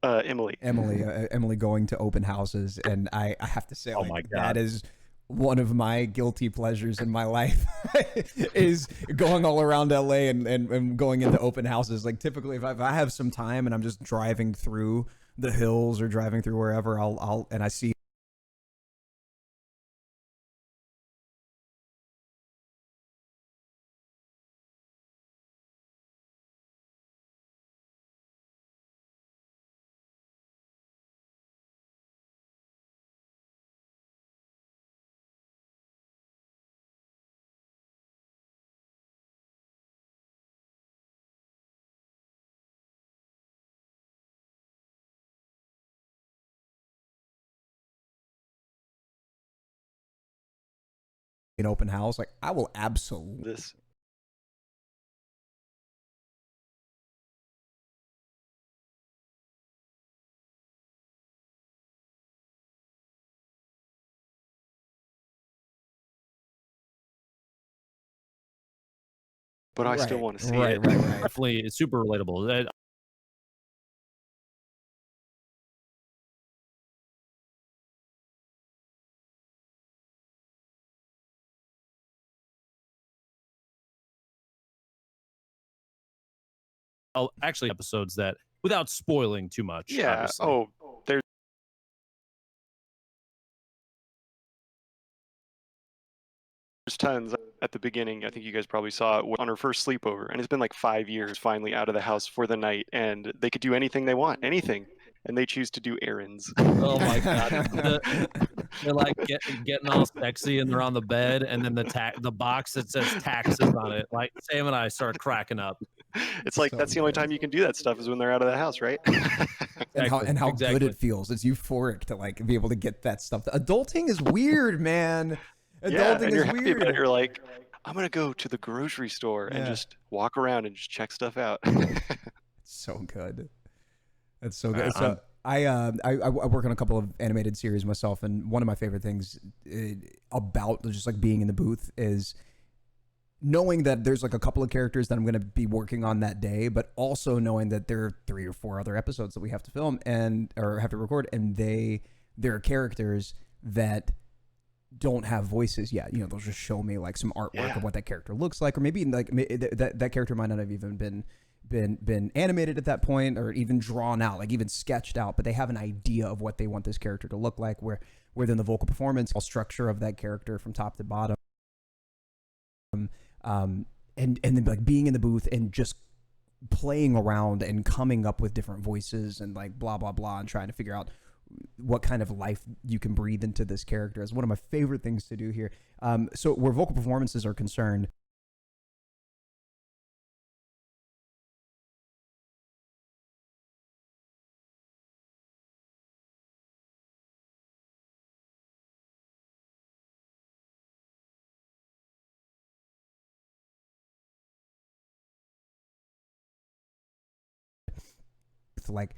Emily. Emily going to open houses, and I have to say, Oh like, my God. that is one of my guilty pleasures in my life is going all around LA and going into open houses. Like, typically if I have some time and I'm just driving through the hills or driving through wherever, I'll and I see an open house, like, I will absolutely This. But I still want to see it. Right. Definitely, it's super relatable. Actually, episodes that, without spoiling too much. Yeah. Obviously. Oh, there's tons at the beginning. I think you guys probably saw it on her first sleepover, and it's been like 5 years finally out of the house for the night, and they could do anything they want, anything, and they choose to do errands. Oh my God. They're like getting all sexy, and they're on the bed, and then the box that says taxes on it. Like, Sam and I start cracking up. It's like, So that's the only good. time you can do that stuff is when they're out of the house, right? And how good Exactly. it feels. It's euphoric to like be able to get that stuff. Adulting is weird, man. Adulting Yeah, and you're is happy weird. about it. You're like, I'm gonna go to the grocery store and Yeah. just walk around and just check stuff out. So good. That's so good. I'm- So I work on a couple of animated series myself, and one of my favorite things about just like being in the booth is knowing that there's like a couple of characters that I'm going to be working on that day, but also knowing that there are 3 or 4 other episodes that we have to film or have to record, and there are characters that don't have voices yet. You know, they'll just show me like some artwork of what that character looks like, or maybe like that character might not have even been animated at that point, or even drawn out, like even sketched out, but they have an idea of what they want this character to look like, where then the vocal performance, all structure of that character from top to bottom, and then like being in the booth and just playing around and coming up with different voices and like blah blah blah, and trying to figure out what kind of life you can breathe into this character is one of my favorite things to do here. So where vocal performances are concerned, like,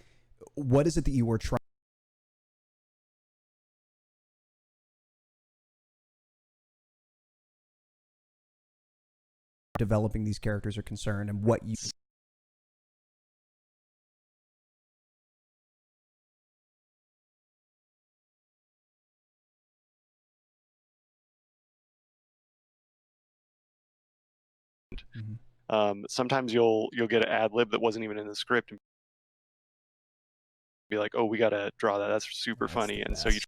what is it that you were trying developing these characters are concerned, and what you Sometimes you'll get an ad lib that wasn't even in the script and be like, oh, we gotta draw that. That's super funny. And so you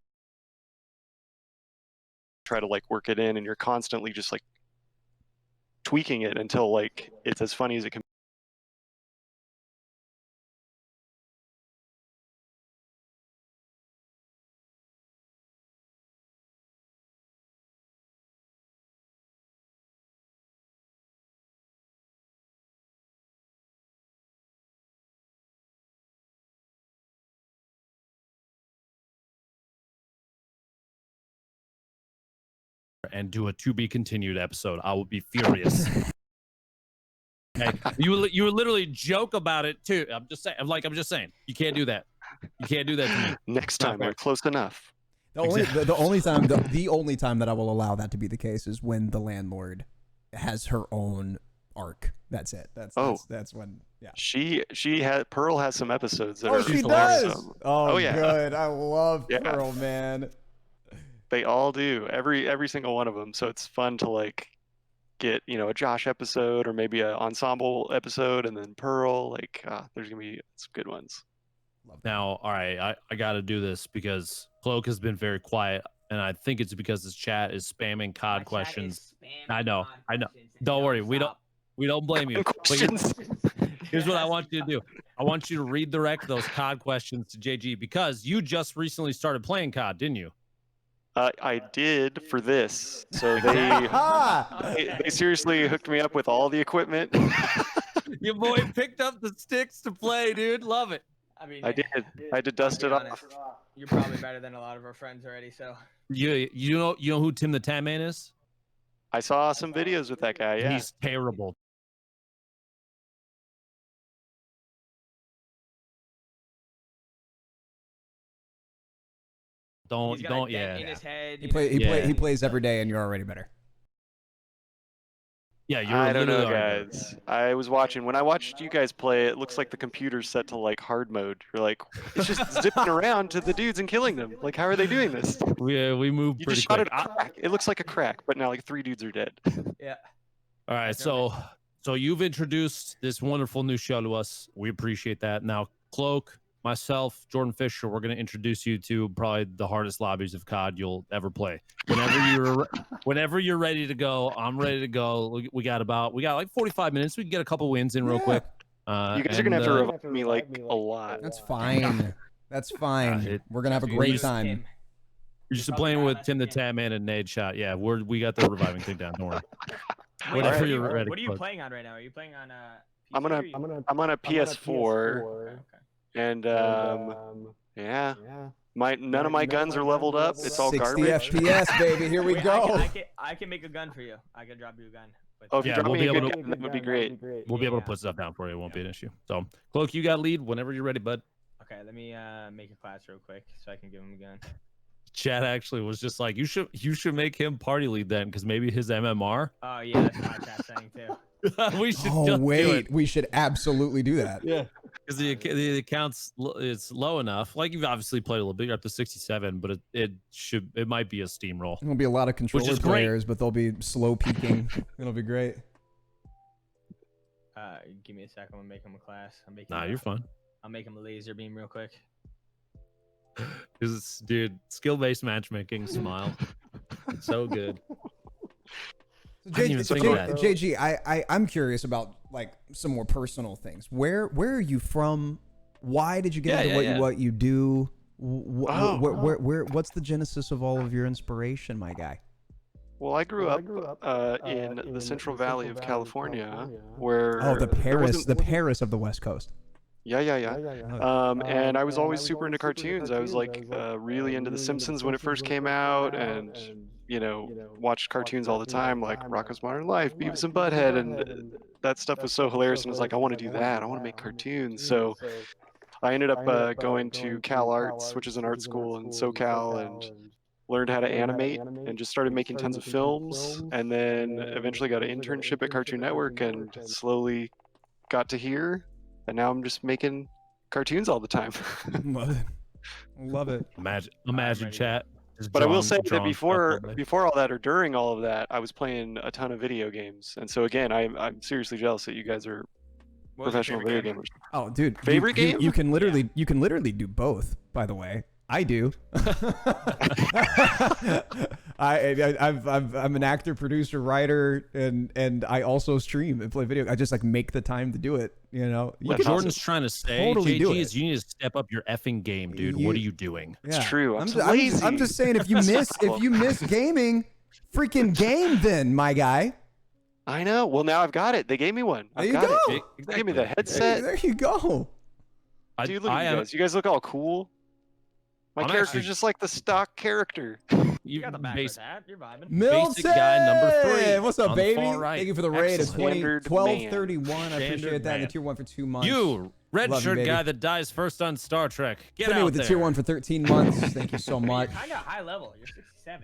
try to like work it in, and you're constantly just like tweaking it until like it's as funny as it can. And do a to be continued episode. I will be furious. Okay, you literally joke about it too. I'm just saying, you can't do that. You can't do that to me. Next time, we're close enough. the only time that I will allow that to be the case is when the landlord has her own arc. That's it. That's when She had Pearl has some episodes that Oh, are she hilarious. does. Oh, yeah. good. I love Yeah. Pearl, man. They all do, every single one of them. So it's fun to like get, you know, a Josh episode or maybe an ensemble episode, and then Pearl. Like, there's gonna be some good ones. Now, all right, I got to do this because Cloak has been very quiet, and I think it's because his chat is spamming COD questions. I know. Don't worry, we don't blame you. But here's what I want you to do. I want you to redirect those COD questions to JG because you just recently started playing COD, didn't you? I did for this. So they seriously hooked me up with all the equipment. Your boy picked up the sticks to play, dude. Love it. I mean, I did. I had to dust it off. You're probably better than a lot of our friends already, so. You know who Tim the Tan Man is? I saw some videos with that guy. Yeah. He's terrible. He's got a Don't dent in his head. He plays every day, and you're already better. Yeah, you're I don't know, literally already guys. I was watching. When I watched you guys play, it looks like the computer's set to like hard mode. You're like, it's just zipping around to the dudes and killing them. Like, how are they doing this? we moved You pretty just shot quick. at a crack. It looks like a crack, but now like 3 dudes are dead. Yeah. All right, so you've introduced this wonderful new show to us. We appreciate that. Now, Cloak, myself, Jordenfisher, we're going to introduce you to probably the hardest lobbies of COD you'll ever play. Whenever you're ready to go, I'm ready to go. We got like 45 minutes. We can get a couple wins in real quick. You guys are gonna have to revive me like a lot. That's fine. That's fine. We're gonna have a great time. You're just playing with Tim the Tan Man and Nade Shot. Yeah, we got the reviving thing down. Don't worry. Whenever you're ready. What are you playing on right now? Are you playing on I'm on a PS4. And yeah, none of my guns are leveled up. It's all 60 garbage. FPS, baby. Here we go. I can make a gun for you. I can drop you a gun. Oh, if you Yeah, drop we'll me be a able good to- gun, that would be great. We'll be able to put stuff down for you. It won't be an issue. So, Cloak, you got lead whenever you're ready, bud. Okay, let me make a class real quick so I can give him a gun. Chad actually was just like, you should make him party lead then, because maybe his MMR. Oh yeah, that's my chat saying too. We should. Oh just do wait, it. we should absolutely do that. Yeah, because the account's it's low enough. Like you've obviously played a little bit. You're up to 67, but it might be a steamroll. There'll be a lot of controller is great. players, but they'll be slow peaking. It'll be great. Give me a second. I'm gonna make him a class. You're fine. I'll make him a laser beam real quick. Because dude, skill-based matchmaking, smile, it's so good. So, I didn't even think of that. JG, I'm curious about like some more personal things. Where are you from? Why did you get into what you do? What's the genesis of all of your inspiration, my guy? Well, I grew up in the Central Valley of California, where the Paris of the West Coast. Yeah. And I was always super into cartoons. I was like really into The Simpsons when it first came out, and watched cartoons all the time, like Rocko's Modern Life, Beavis and Butthead, and that stuff was so hilarious. And I was like, I want to do that. I want to make cartoons. So I ended up going to Cal Arts, which is an art school in SoCal, and learned how to animate and just started making tons of films, and then eventually got an internship at Cartoon Network and slowly got to here, and now I'm just making cartoons all the time. Love it. Imagine chat. But I will say that before all that, or during all of that, I was playing a ton of video games, and so again, I'm seriously jealous that you guys are professional video gamers. Oh, dude, favorite game? You can literally do both. By the way, I do. I'm an actor, producer, writer, and I also stream and play video. I just like make the time to do it. What Jordan's trying to say, totally JG, is you need to step up your effing game, dude. What are you doing? Yeah. It's true. I'm just saying, if you miss gaming, freaking game then, my guy. I know. Well, now I've got it. They gave me one. There you go. They gave me the headset. There you go. Dude, look at you guys. You guys look all cool. My character's just like the stock character. You got the backwards hat. You're vibing. Milton! Guy number 3. What's up, baby? Right. Thank you for the raid of Standard 1231. I Standard appreciate that. man. The tier 1 for 2 months. You, red Love you, shirt baby. guy that dies first on Star Trek. Get Timmy out with the there. tier 1 for 13 months. Thank you so much. You're kind of high level. You're 67.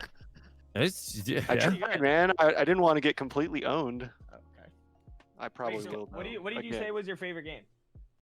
It's, I tried, man. I didn't want to get completely owned. Okay. I probably Wait, so will. what though, did you again. say was your favorite game?